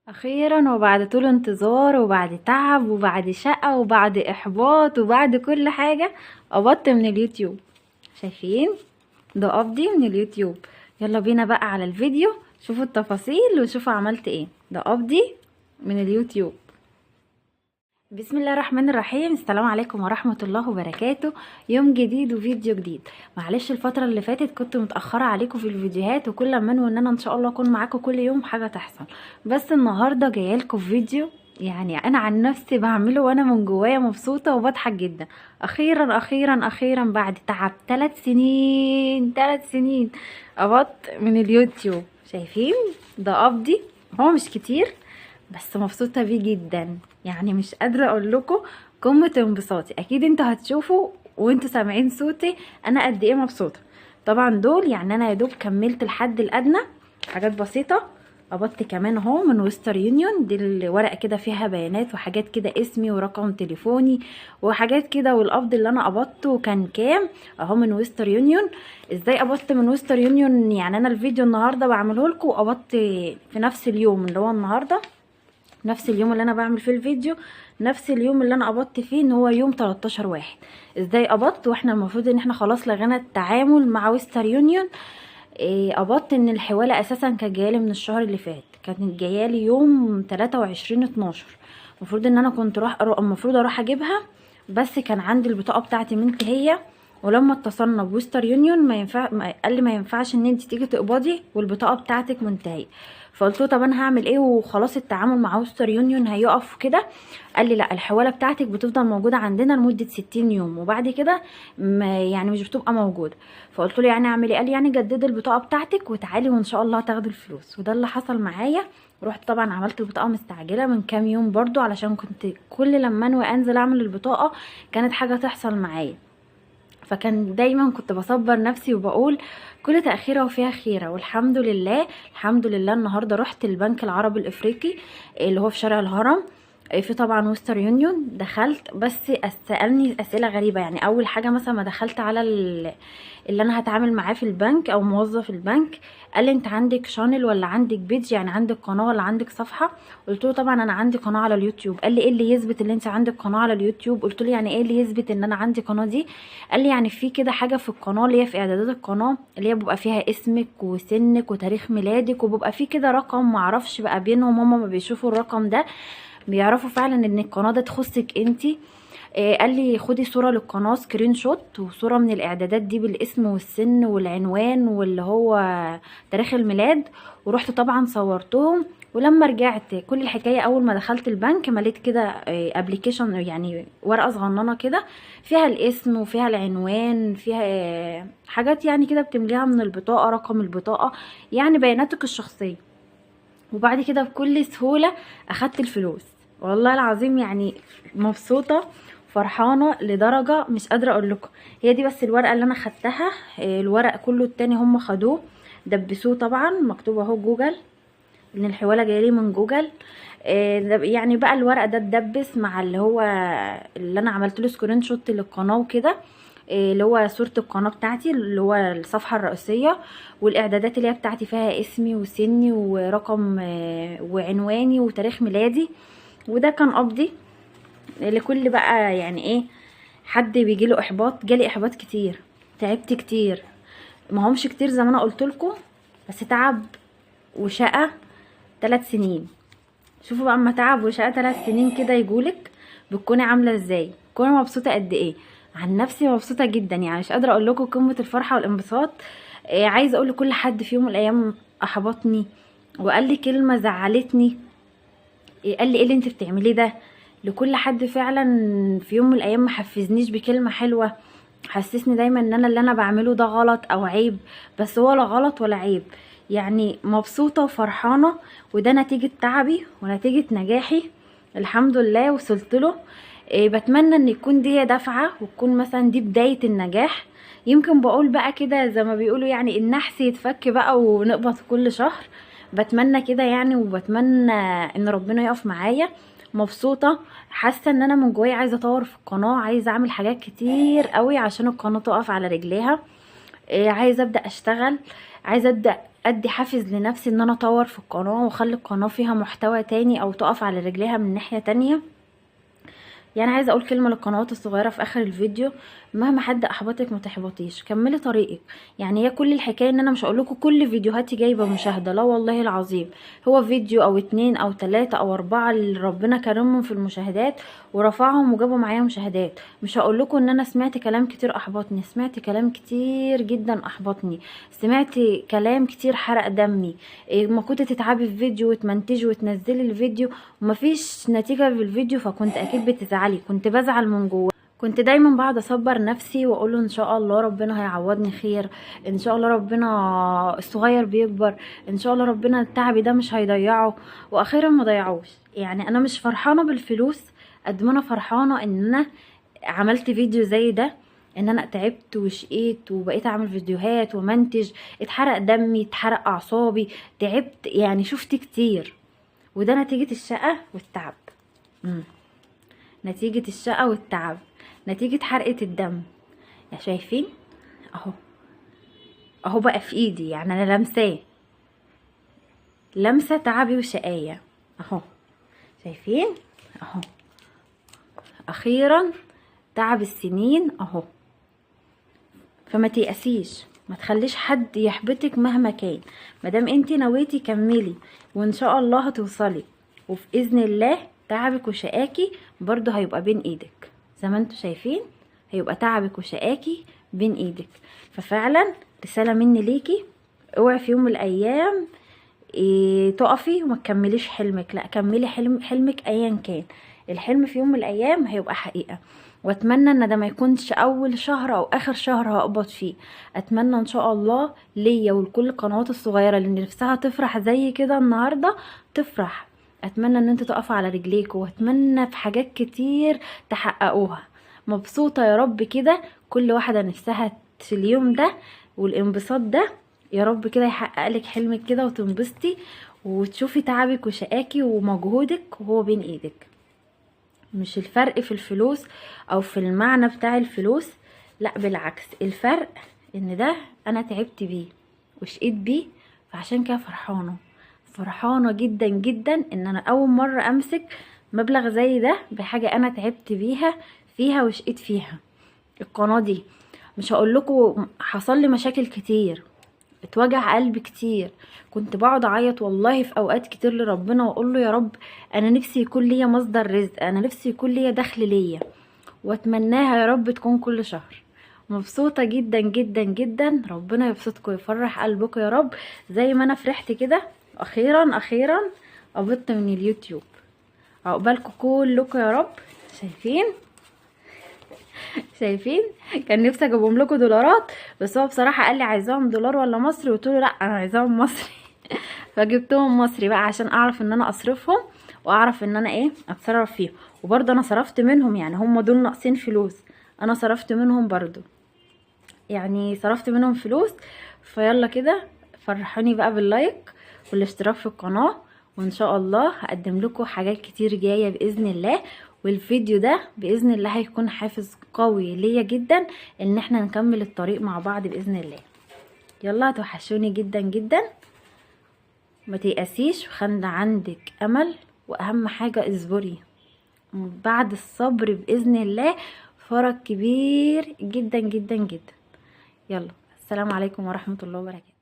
اخيرا وبعد طول انتظار وبعد تعب وبعد شقة وبعد احباط وبعد كل حاجة قبضت من اليوتيوب. شايفين؟ ده قبضي من اليوتيوب. يلا بينا بقى على الفيديو، شوفوا التفاصيل وشوفوا عملت ايه. ده قبضي من اليوتيوب. بسم الله الرحمن الرحيم. السلام عليكم ورحمة الله وبركاته. يوم جديد وفيديو جديد. معلش الفترة اللي فاتت كنت متأخرة عليكم في الفيديوهات، وكل ما ان انا ان شاء الله اكون معاكم كل يوم حاجة تحصل، بس النهاردة جايه لكم فيديو يعني انا عن نفسي بعمله وانا من جوايا مبسوطة وبضحك جدا. اخيرا اخيرا اخيرا بعد تعب 3 سنين قبضت من اليوتيوب. شايفين؟ ده قبضي، هو مش كتير بس مبسوطة بيه جدا. يعني مش قادرة اقول لكم قمة انبساطي. اكيد انتوا هتشوفوا وانتوا سامعين صوتي انا قد ايه مبسوطة. طبعا دول يعني انا يا دوب كملت الحد الادنى، حاجات بسيطة. قبضت كمان اهو من ويستر يونيون، دي الورقة كده فيها بيانات وحاجات كده، اسمي ورقم تليفوني وحاجات كده. والقبض اللي انا قبضته كان كام اهو من ويستر يونيون. ازاي قبضت من ويستر يونيون؟ يعني انا الفيديو النهارده بعمله لكم وقبضت في نفس اليوم اللي هو النهارده، نفس اليوم اللي انا بعمل فيه الفيديو، نفس اليوم اللي انا قبضت فيه، ان هو يوم 13 واحد. ازاي قبضت واحنا المفروض ان احنا خلاص لغينا التعامل مع ويستر يونيون؟ قبضت ان الحوالة اساسا كانت جايالي من الشهر اللي فات، كانت جايالي يوم 23/12. المفروض ان انا كنت المفروض اروح اجيبها، بس كان عندي البطاقة بتاعتي منتهية. ولما اتصلنا بوستر يونيون قال لي ما ينفعش ان انت تيجي تقبضي والبطاقة بتاعتك منتهية. فقلت له طب انا هعمل ايه وخلاص التعامل مع وستر يونيون هيقف كده؟ قال لي لا، الحواله بتاعتك بتفضل موجوده عندنا لمده 60 يوم وبعد كده يعني مش بتبقى موجوده. فقلت له يعني اعمل ايه؟ قال لي يعني جددي البطاقه بتاعتك وتعالي وان شاء الله هتاخدي الفلوس. وده اللي حصل معايا. رحت طبعا عملت البطاقه مستعجله من كام يوم برضو، علشان كنت كل لما انوي انزل اعمل البطاقه كانت حاجه تحصل معايا. فكان دايما كنت بصبر نفسي وبقول كل تأخيرة وفيها خيرة. والحمد لله الحمد لله النهاردة رحت البنك العربي الافريقي اللي هو في شارع الهرم، في طبعا وستر يونيون. دخلت بس سألني اسئلة غريبة. يعني اول حاجة مثلا ما دخلت على اللي انا هتعامل معاه في البنك او موظف البنك، قال لي انت عندك شانل ولا عندك بيج، يعني عندك قناه ولا عندك صفحه؟ قلت له طبعا انا عندي قناه على اليوتيوب. قال لي ايه اللي يثبت ان انت عندك قناه على اليوتيوب؟ قلت له يعني ايه اللي يثبت ان انا عندي قناه دي؟ قال لي يعني في كده حاجه في القناه اللي هي في اعدادات القناه، اللي هي بيبقى فيها اسمك وسنك وتاريخ ميلادك، وبيبقى في كده رقم معرفش بقى بينهم، هما ما بيشوفوا الرقم ده بيعرفوا فعلا ان القناه ده تخصك انتي. قال لي خدي صورة للقناة سكرين شوت وصورة من الاعدادات دي بالاسم والسن والعنوان واللي هو تاريخ الميلاد. ورحت طبعا صورتهم. ولما رجعت كل الحكاية اول ما دخلت البنك مليت كده ابليكيشن، يعني ورقة صغننة كده فيها الاسم وفيها العنوان، فيها حاجات يعني كده بتمليها من البطاقة، رقم البطاقة، يعني بياناتك الشخصية. وبعد كده بكل سهولة اخدت الفلوس. والله العظيم يعني مبسوطة فرحانة لدرجة مش قادرة اقول لكم. هي دي بس الورقة اللي انا خدتها، الورق كله التاني هم خدوه دبسوه. طبعا مكتوب اهو جوجل، ان الحوالة جايلي من جوجل. يعني بقى الورق ده اتدبس مع اللي هو اللي انا عملت له سكرين شوت للقناة وكده، اللي هو صورة القناة بتاعتي اللي هو الصفحة الرئيسية، والاعدادات اللي هي بتاعتي فيها اسمي وسني ورقم وعنواني وتاريخ ميلادي. وده كان قبضي لكل بقى يعني ايه حد بيجيله احباط. جالي احباط كتير، تعبت كتير، ما همش كتير زي ما انا قلت لكم، بس تعب وشقة 3 سنين. شوفوا بقى اما تعب وشقة 3 سنين كده يجولك بتكوني عاملة ازاي، بتكوني مبسوطة قد ايه. عن نفسي مبسوطة جدا، يعني مش قادرة اقول لكم قمة الفرحة والانبساط. عايزة اقول لكل حد في يوم من الايام احبطني وقال لي كلمة زعلتني، قال لي ايه اللي انت بتعمليه ده، لكل حد فعلا في يوم من الايام ما حفزنيش بكلمة حلوة، حسسني دايما ان انا اللي انا بعمله ده غلط او عيب، بس هو لا غلط ولا عيب. يعني مبسوطة وفرحانة، وده نتيجة تعبي ونتيجة نجاحي. الحمد لله وصلت له. بتمنى ان يكون دي دفعة وتكون مثلا دي بداية النجاح. يمكن بقول بقى كده زي ما بيقولوا يعني النحس يتفك بقى ونقبض كل شهر. بتمنى كده يعني، وبتمنى ان ربنا يقف معايا. مبسوطة، حاسة ان انا من جوايا عايزة اطور في القناة، عايزة اعمل حاجات كتير قوي عشان القناة تقف على رجليها. عايزة ابدأ اشتغل، عايزة ابدأ ادي حافز لنفسي ان انا اطور في القناه واخلي القناه فيها محتوى تاني او تقف على رجليها من ناحيه تانية. يعني عايزه اقول كلمه للقنوات الصغيره في اخر الفيديو: مهما حد احبطك ما تحبطيش، كملي طريقك. يعني هي كل الحكايه ان انا مش هقول لكم كل فيديوهاتي جايبه مشاهده، لا والله العظيم، هو فيديو او 2 او 3 او 4 اللي ربنا كرمهم في المشاهدات ورفعهم وجابوا معايا مشاهدات. مش هقول لكم ان انا سمعت كلام كتير احبطني، سمعت كلام كتير جدا احبطني، سمعت كلام كتير حرق دمي. إيه، ما كنت تتعبي في فيديو وتمنتجي وتنزلي الفيديو ومفيش نتيجه في الفيديو، فكنت اكيد بتزعلي، كنت بزعل من جوه. كنت دايما بقعد اصبر نفسي واقول له ان شاء الله ربنا هيعوضني خير، ان شاء الله ربنا الصغير بيكبر، ان شاء الله ربنا التعب ده مش هيضيعه. واخيرا ما ضيعوش. يعني انا مش فرحانه بالفلوس قد ما انا فرحانه ان انا عملت فيديو زي ده، ان انا تعبت وشقيت وبقيت اعمل فيديوهات ومنتج، اتحرق دمي، اتحرق اعصابي، تعبت، يعني شفت كتير. وده نتيجة الشقة والتعب. نتيجة الشقة والتعب، نتيجة حرقة الدم. يا شايفين اهو، اهو بقى في ايدي، يعني انا لمساه، لمسة تعبي وشقاية اهو، شايفين اهو، اخيرا تعب السنين اهو. فما تيأسيش، ما تخليش حد يحبطك مهما كان، مادام انتي نويتي كملي وان شاء الله هتوصلي. وفي اذن الله تعبك وشقاكي برضو هيبقى بين ايدك، زي ما انتوا شايفين هيبقى تعبك وشقاكي بين ايدك. ففعلا رسالة مني ليكي: اوعي في يوم من الايام تقفي وما تكمليش حلمك، لا كملي حلمك ايا كان. الحلم في يوم من الايام هيبقى حقيقة. واتمنى ان ده ما يكونش اول شهر او اخر شهر هقبض فيه. اتمنى ان شاء الله ليا ولكل القنوات الصغيرة اللي نفسها تفرح زي كده النهاردة تفرح. اتمنى ان انتوا تقفوا على رجليكم، واتمنى في حاجات كتير تحققوها. مبسوطة يا رب كده كل واحدة نفسها في اليوم ده والانبساط ده، يا رب كده يحقق لك حلمك كده وتنبسطي وتشوفي تعبك وشقاكي ومجهودك وهو بين ايدك. مش الفرق في الفلوس او في المعنى بتاع الفلوس، لا بالعكس، الفرق ان ده انا تعبت بيه وشقيت بيه، فعشان كده فرحانة جدا جدا ان انا اول مرة امسك مبلغ زي ده بحاجة انا تعبت بيها فيها وشقيت فيها. القناة دي مش هقول لكم حصل لي مشاكل كتير، اتوجع قلبي كتير، كنت بقعد اعيط والله في اوقات كتير لربنا واقول له يا رب انا نفسي يكون ليا مصدر رزق، انا نفسي يكون ليا دخل ليا، واتمناها يا رب تكون كل شهر. مبسوطة جدا جدا جدا، ربنا يبسطكم ويفرح قلبكم يا رب زي ما انا فرحت كده. اخيرا قبضت من اليوتيوب. عقبالكم كلكم يا رب. شايفين شايفين كان نفسي اجيبهم لكم دولارات، بس هو بصراحه قال لي عايزاهم دولار ولا مصري، قلت له لا انا عايزاهم مصري. فجبتهم مصري بقى عشان اعرف ان انا اصرفهم واعرف ان انا ايه اتصرف فيهم. وبرضه انا صرفت منهم، يعني هم دول ناقصين فلوس انا صرفت منهم برضه، يعني صرفت منهم فلوس. فيلا كده فرحوني بقى باللايك والاشتراك في القناه، وان شاء الله هقدم لكم حاجات كتير جايه باذن الله. والفيديو ده باذن الله هيكون حافز قوي ليا جدا ان احنا نكمل الطريق مع بعض باذن الله. يلا هتوحشوني جدا جدا، ما تيأسيش وخلي عندك امل، واهم حاجه اصبري. بعد الصبر باذن الله فرق كبير جدا جدا جدا. يلا السلام عليكم ورحمه الله وبركاته.